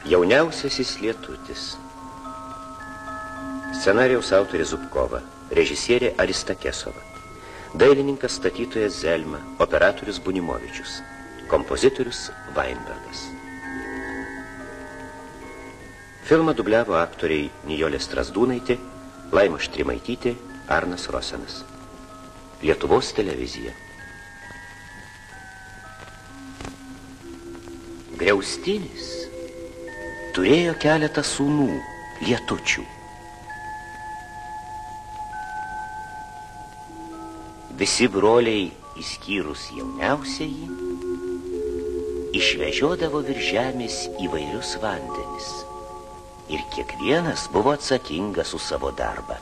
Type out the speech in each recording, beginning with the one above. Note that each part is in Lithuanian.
Jauniausiasis lietutis. Scenarijaus autorė Zubkova, režisierė Arista Kesova, dailininkas statytojas Zelma, operatorius Bunimovičius, kompozitorius Vainbergas. Filmą dubliavo aktoriai Nijolė Strazdūnaitė, Laima Štrimaitytė, Arnas Rosenas. Lietuvos televizija. Griaustinis turėjo keletą sūnų, lietučių. Visi broliai, išskyrus jauniausiąjį, išvežiodavo virš žemės įvairius vandenis ir kiekvienas buvo atsakingas už savo darbą.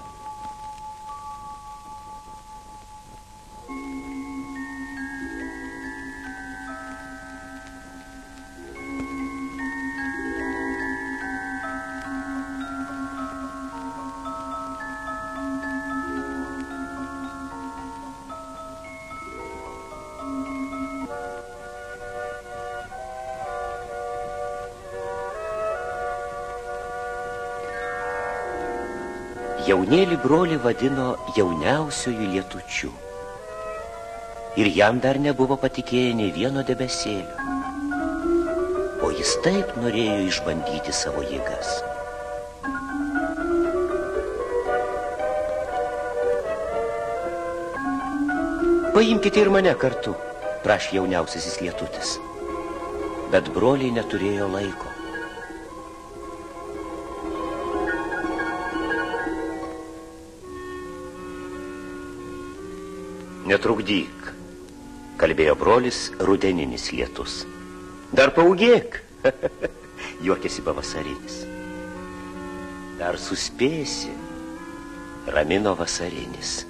Jaunėlį brolį vadino jauniausiųjų lietučių. Ir jam dar nebuvo patikėję nei vieno debesėlio. O jis taip norėjo išbandyti savo jėgas. Paimkite ir mane kartu, prašė jauniausiasis lietutis. Bet broliai neturėjo laiko. Netrukdyk, kalbėjo brolis rudeninis lietus. Dar paugėk, juokėsi pavasarinis. Dar suspėsi, ramino vasarinis.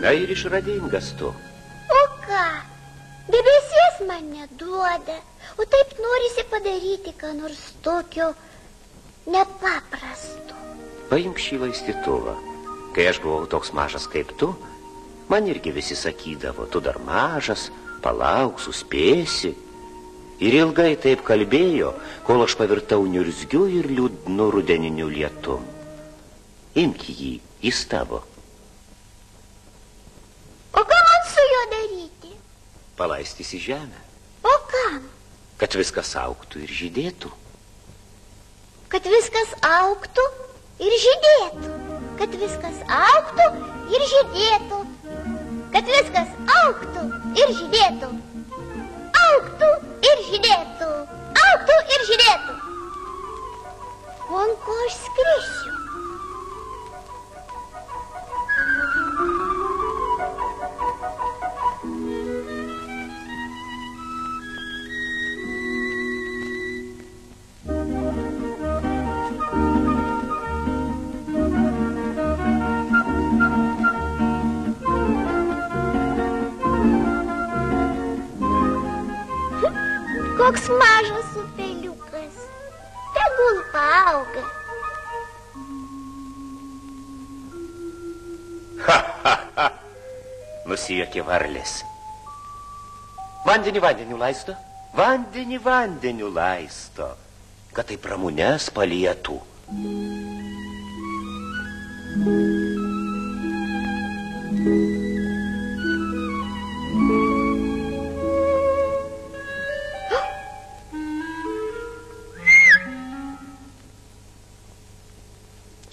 Na ir išradingas tu. O ką? Debesies man neduoda, o taip norisi padaryti, ką nors tokio nepaprasto. Paimk šį laistytuvą. Kai aš buvau toks mažas kaip tu, man irgi visi sakydavo, tu dar mažas, palauk, suspėsi. Ir ilgai taip kalbėjo, kol aš pavirtau niurzgiu ir liūdnu rudeniniu lietum. Imk jį, jis tavo. O ką man su juo daryti? Palaistys į žemę. O kam? Kad viskas augtų ir žydėtų. Kad viskas augtų ir žydėtų. Kad viskas augtų ir žydėtų. Kad viskas augtų ir žydėtų. Augtų ir žydėtų. Augtų ir žydėtų. O ant ko aš skrisiu? Koks mažas upeliukas, tegul paauga. Nusijuokė varlės. Vandenį vandeniu laisto, vandenį vandeniu laisto, kad tai pramunes palietų.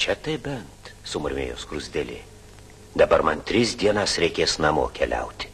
Čia tai bent, sumurmėjo skruzdėlė. Dabar man 3 dienas reikės namo keliauti.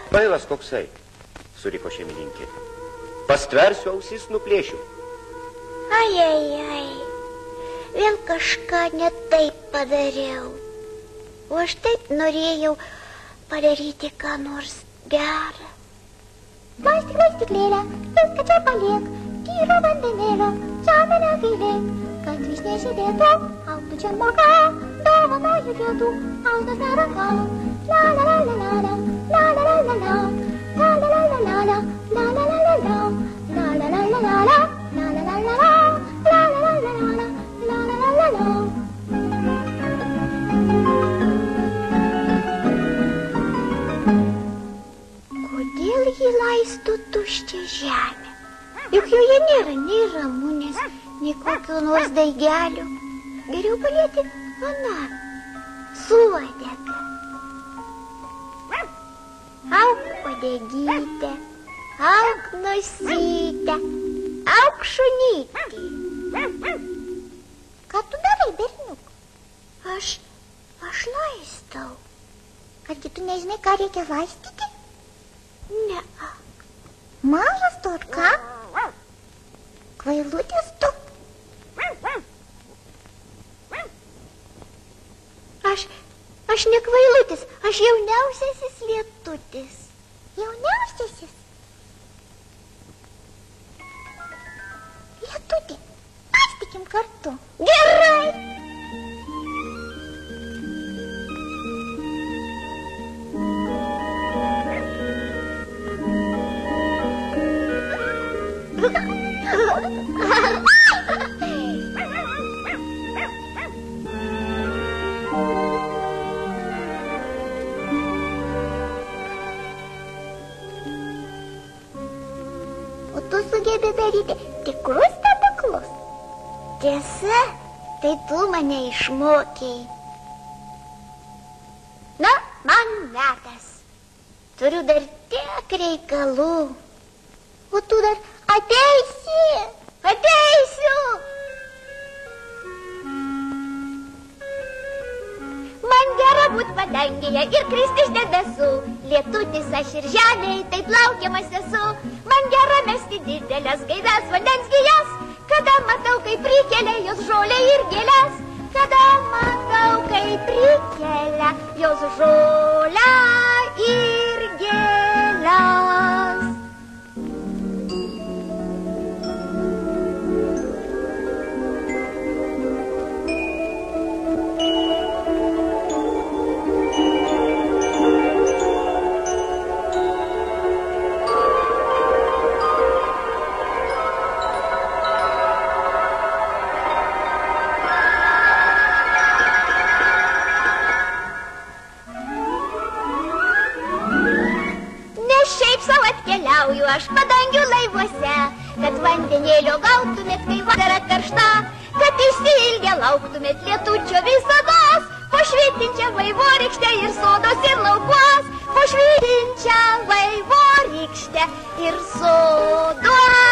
Bailas koksai, suriko šeimininkė. Pastversiu, ausis nuplėšiu. Ai. Vėl kažką ne taip padariau. O aš taip norėjau padaryti ką nors gerą. Stiklėlę, viską čia paliek, tyro vandenėlio, žemę negailėk, kad vis nežydėtų, augtų čia moka, dovanoju gėdų, augtas neragau. La la la la la la, la la la la la, la la la la la la, la la la la la, la la la la la la, la la la la la, la la la la la, la la la la la. Kodėl jį laisto tuščią žemę? Juk joje nėra nei ramunės, nei kokio nors daigelio. Geriau palieti aną su uodega. Auk uodegytė, auk nosytė, auk šunytė. Ką tu darai, berniuk? Aš laistau. Argi tu nežinai, ką reikia laistyti? Ne. Mažas tu ar ką? Kvailutis tu? Aš ne kvailutis, aš jauniausiasis lietutis. Jauniausiasis? Lietutį, pastikim kartu. Gerai. O tu sugebi daryti tikrus stebuklus? Tiesa, tai tu mane išmokei. Na, man metas. Turiu dar tiek reikalų. O tu dar ateisi? Ateisiu. Man gera būt padangėje ir kristi iš debesų. Lietutis aš ir žemėj, taip laukiamas esu. Man gera mesti didelės gaivias vandens gijas, kada matau, kaip prikelia jos žolę ir gėles. Kada matau, kaip prikelia jos žolę ir gėles. Keliauju aš padangių laivuose, kad vandenėlio gautumėt, kai vasara karšta, kad išsiilgę lauktumėt lietučio visados, po švytinčią vaivorykštę ir sodos ir laukuos, po švytinčią vaivorykštę ir sodos.